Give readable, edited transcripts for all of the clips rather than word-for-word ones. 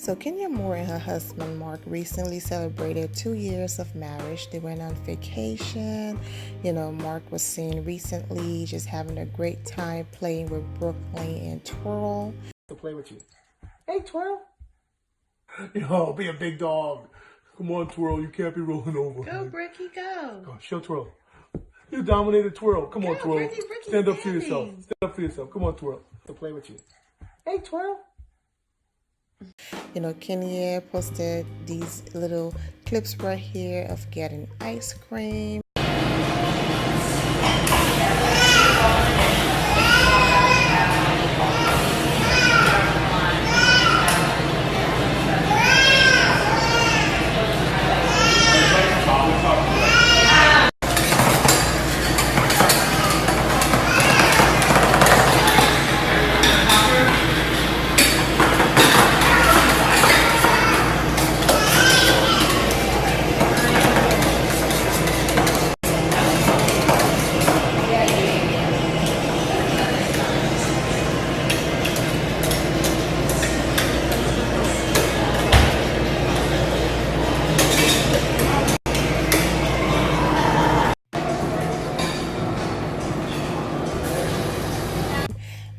So Kenya Moore and her husband Mark recently celebrated 2 years of marriage. They went on vacation. Mark was seen recently just having a great time playing with Brooklyn and Twirl. To play with you. Hey, Twirl. Be a big dog. Come on, Twirl. You can't be rolling over. Go, Bricky, go. Go, show Twirl. You dominated Twirl. Come on, Twirl. Bricky, Stand up for yourself. Stand up for yourself. Come on, Twirl. To play with you. Hey, Twirl. Kenya posted these little clips right here of getting ice cream.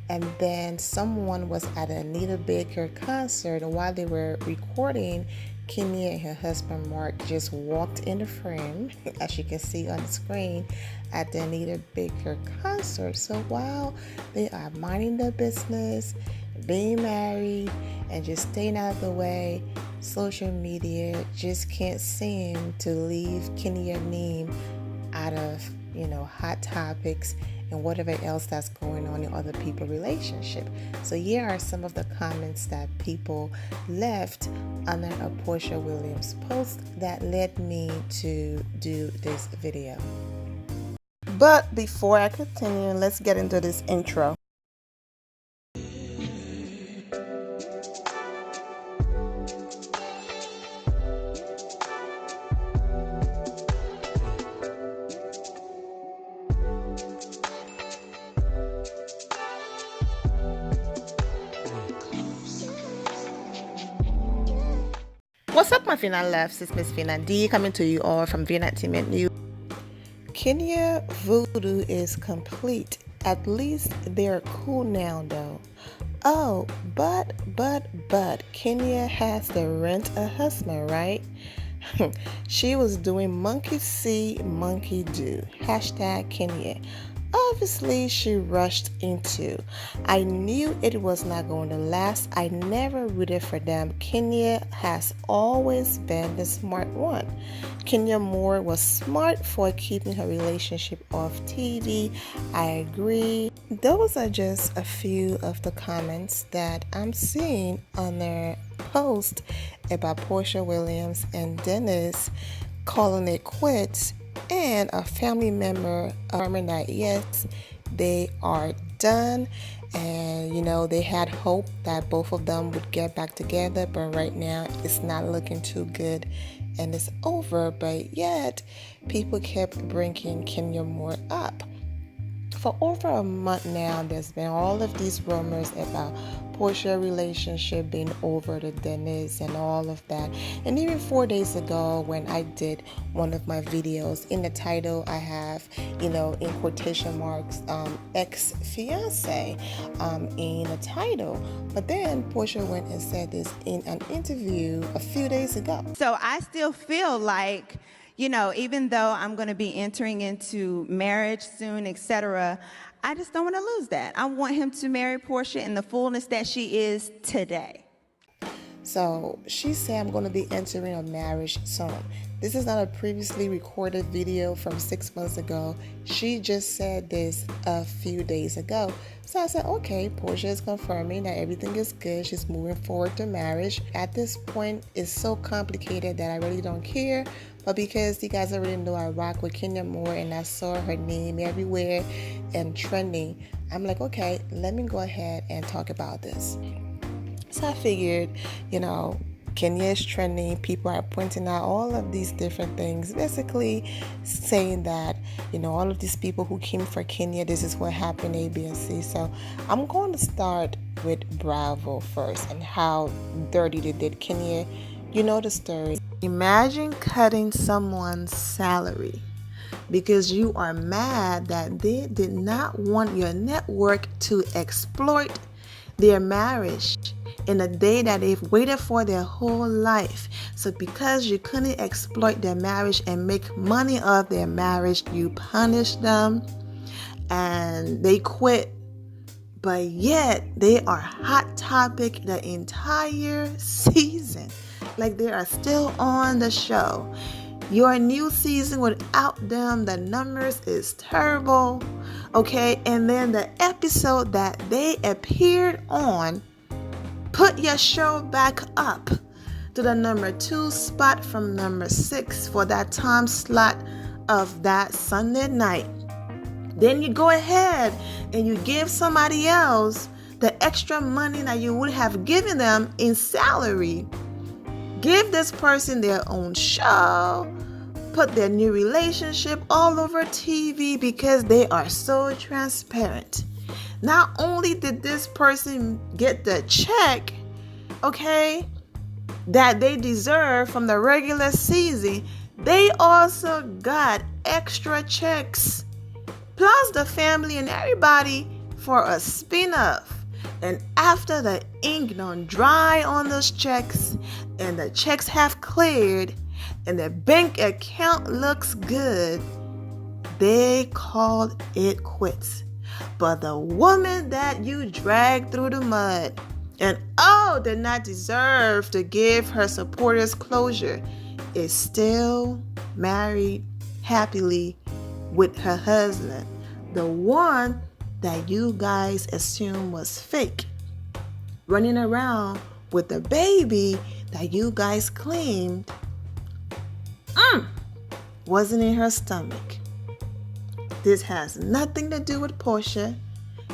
And then someone was at an Anita Baker concert, and while they were recording, Kenya and her husband Mark just walked in the frame, as you can see on the screen, at the Anita Baker concert. So while they are minding their business, being married, and just staying out of the way, social media just can't seem to leave Kenya's name out of, hot topics and whatever else that's going on in other people's relationship. So here are some of the comments that people left under a Porsha Williams post that led me to do this video. But before I continue, let's get into this intro. What's up, my Vienna loves? It's Miss Vienna D coming to you all from Vienna Entertainment News. Kenya voodoo is complete. At least they're cool now, though. Oh, but Kenya has to rent a husband, right? She was doing monkey see, monkey do. Hashtag Kenya. Obviously, she rushed into. I knew it was not going to last. I never rooted for them. Kenya has always been the smart one. Kenya Moore was smart for keeping her relationship off TV. I agree. Those are just a few of the comments that I'm seeing on their post about Porsha Williams and Dennis calling it quits, and a family member affirming that yes, they are done, and they had hope that both of them would get back together, but right now it's not looking too good and it's over. But yet people kept bringing Kenya Moore up. For over a month now, there's been all of these rumors about Porsha relationship being over to Dennis and all of that. And even 4 days ago, when I did one of my videos, in the title I have, in quotation marks, ex-fiance in the title. But then Porsha went and said this in an interview a few days ago. So I still feel like, even though I'm going to be entering into marriage soon, etc., I just don't want to lose that. I want him to marry Porsha in the fullness that she is today. So she said, I'm going to be entering a marriage soon. This is not a previously recorded video from 6 months ago. She just said this a few days ago. So I said, okay, Porsha is confirming that everything is good. She's moving forward to marriage. At this point, it's so complicated that I really don't care. But because you guys already know I rock with Kenya Moore and I saw her name everywhere and trending, I'm like, okay, let me go ahead and talk about this. So I figured, Kenya is trending. People are pointing out all of these different things, basically saying that, all of these people who came for Kenya, this is what happened, A, B, and C. So I'm going to start with Bravo first and how dirty they did Kenya. You know the story. Imagine cutting someone's salary because you are mad that they did not want your network to exploit their marriage in a day that they've waited for their whole life. So because you couldn't exploit their marriage and make money off their marriage, you punished them and they quit. But yet they are hot topic the entire season. Like they are still on the show. Your new season without them, the numbers is terrible. Okay, and then the episode that they appeared on put your show back up to the number 2 spot from number 6 for that time slot of that Sunday night. Then you go ahead and you give somebody else the extra money that you would have given them in salary. Give this person their own show, put their new relationship all over TV because they are so transparent. Not only did this person get the check, okay, that they deserve from the regular season, they also got extra checks, plus the family and everybody for a spin-off. And after the ink done dry on those checks and the checks have cleared and the bank account looks good, they called it quits. But the woman that you dragged through the mud and did not deserve to give her supporters closure is still married happily with her husband, the one that you guys assume was fake, running around with the baby that you guys claimed wasn't in her stomach. This has nothing to do with Porsha.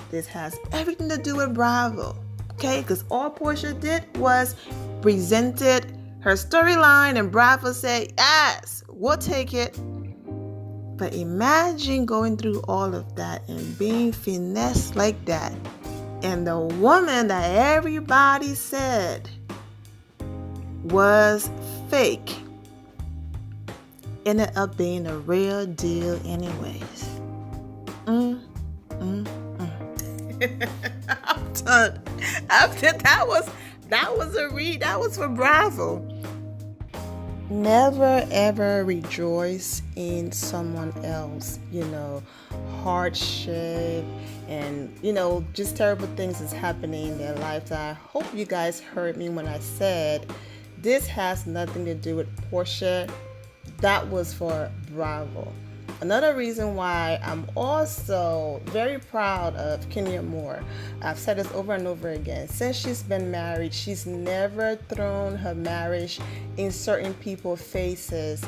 This has everything to do with Bravo. Okay? Because all Porsha did was presented her storyline and Bravo said, yes, we'll take it. But imagine going through all of that and being finessed like that. And the woman that everybody said was fake ended up being a real deal anyways. I'm done. After that was for Bravo. Never ever rejoice in someone else, hardship and, just terrible things is happening in their life. I hope you guys heard me when I said this has nothing to do with Porsha. That was for Bravo. Another reason why I'm also very proud of Kenya Moore, I've said this over and over again, since she's been married, she's never thrown her marriage in certain people's faces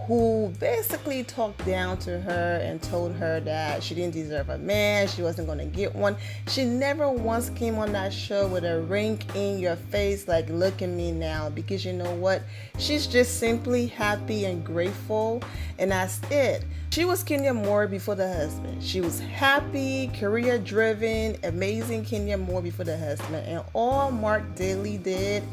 who basically talked down to her and told her that she didn't deserve a man, she wasn't going to get one. She never once came on that show with a wink in your face like, look at me now, because you know what? She's just simply happy and grateful, and that's it. She was Kenya Moore before the husband. She was happy, career-driven, amazing Kenya Moore before the husband. And all Mark Daly did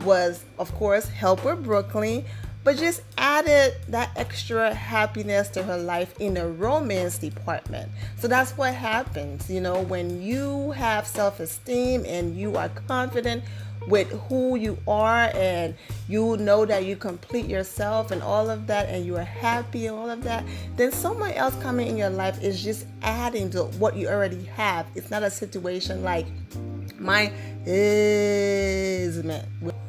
was, of course, help with Brooklyn, but just added that extra happiness to her life in the romance department. So that's what happens, when you have self-esteem and you are confident with who you are and you know that you complete yourself and all of that and you are happy and all of that, then someone else coming in your life is just adding to what you already have. It's not a situation like my husband.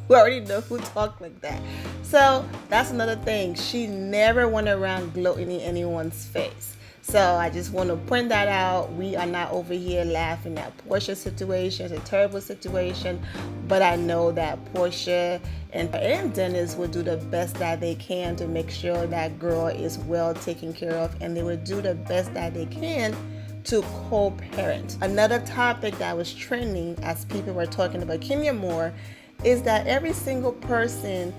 We already know who talked like that. So that's another thing. She never went around gloating in anyone's face. So I just want to point that out. We are not over here laughing at Porsha's situation. It's a terrible situation. But I know that Porsha and Dennis will do the best that they can to make sure that girl is well taken care of. And they will do the best that they can to co-parent. Another topic that was trending as people were talking about Kenya Moore is that every single person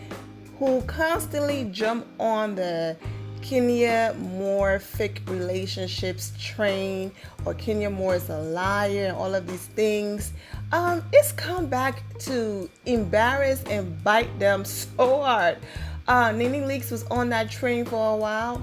who constantly jump on the Kenya Moore fake relationships train, or Kenya Moore is a liar, and all of these things. It's come back to embarrass and bite them so hard. Nene Leakes was on that train for a while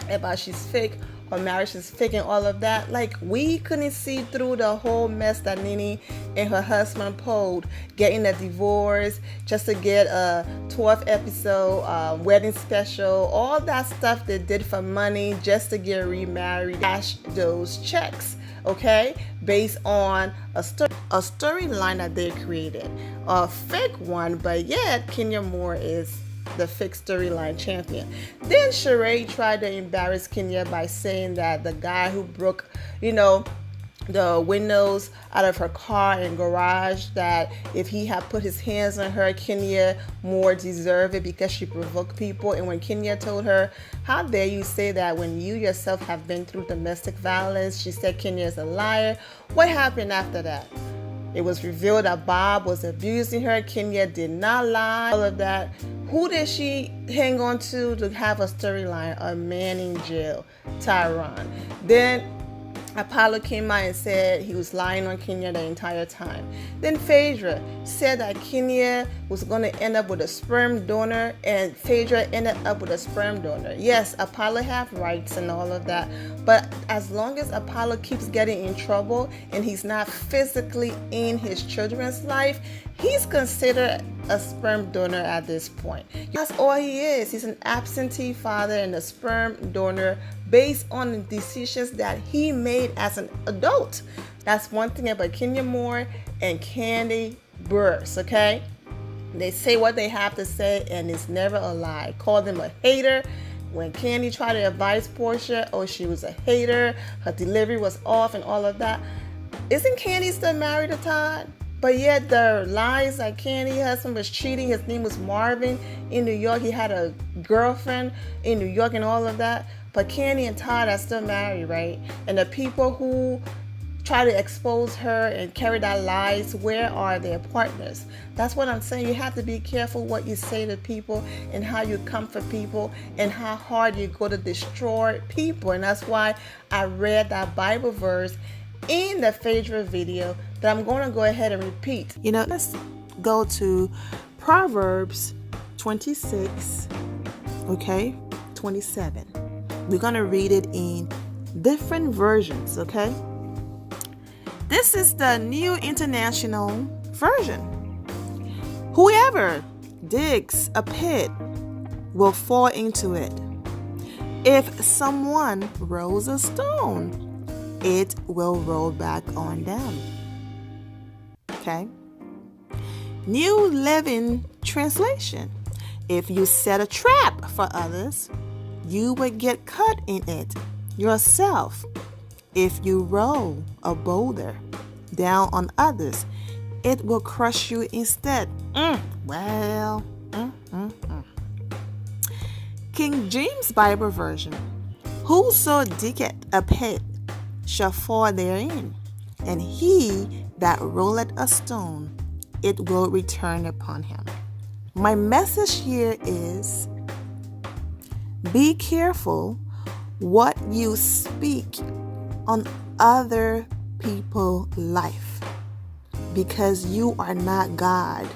about she's fake, her marriage is fake and all of that. Like, we couldn't see through the whole mess that Nene and her husband pulled, getting a divorce just to get a 12th episode wedding special, all that stuff they did for money just to get remarried, cash those checks, okay, based on a storyline that they created, a fake one, but yet Kenya Moore is the fake storyline champion. Then Sheree tried to embarrass Kenya by saying that the guy who broke, the windows out of her car and garage, that if he had put his hands on her, Kenya Moore deserved it because she provoked people. And when Kenya told her, how dare you say that when you yourself have been through domestic violence, she said Kenya is a liar. What happened after that? It was revealed that Bob was abusing her. Kenya did not lie. All of that. Who did she hang on to have a storyline? A man in jail, Tyron. Then Apollo came out and said he was lying on Kenya the entire time. Then Phaedra said that Kenya was going to end up with a sperm donor, and Phaedra ended up with a sperm donor. Yes, Apollo have rights and all of that, but as long as Apollo keeps getting in trouble and he's not physically in his children's life, he's considered a sperm donor at this point. That's all he is. He's an absentee father and a sperm donor based on the decisions that he made as an adult. That's one thing about Kenya Moore and Candy Burrs, okay? They say what they have to say, and it's never a lie. Call them a hater. When Candy tried to advise Porsha, oh, she was a hater, her delivery was off and all of that. Isn't Candy still married to Todd? But yet the lies that Candy's husband was cheating, his name was Marvin in New York, he had a girlfriend in New York and all of that. But Candy and Todd are still married, right? And the people who try to expose her and carry that lies, where are their partners? That's what I'm saying. You have to be careful what you say to people and how you comfort people and how hard you go to destroy people. And that's why I read that Bible verse in the Phaedra video that I'm going to go ahead and repeat. Let's go to Proverbs 26, 27. We're going to read it in different versions, okay? This is the New International Version. Whoever digs a pit will fall into it. If someone rolls a stone, it will roll back on them. Okay? New Living Translation. If you set a trap for others, you will get caught in it yourself. If you roll a boulder down on others, it will crush you instead. King James Bible Version. Whoso diggeth a pit shall fall therein, and he that rolleth a stone, it will return upon him. My message here is, be careful what you speak on other people's life, because you are not God.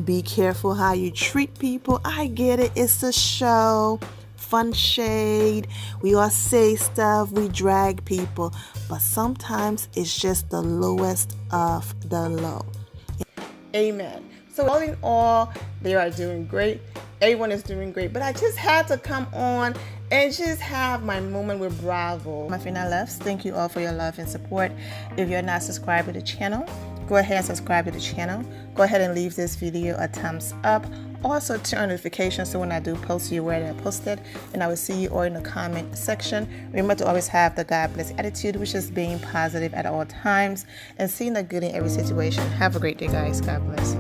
Be careful how you treat people. I get it. It's a show. Fun shade. We all say stuff. We drag people. But sometimes it's just the lowest of the low. Amen. So all in all, they are doing great. Everyone is doing great. But I just had to come on and just have my moment with Bravo. My final loves, thank you all for your love and support. If you're not subscribed to the channel, go ahead and subscribe to the channel. Go ahead and leave this video a thumbs up. Also turn on notifications so when I do post, you're aware that I posted. And I will see you all in the comment section. Remember to always have the God bless attitude, which is being positive at all times and seeing the good in every situation. Have a great day, guys. God bless.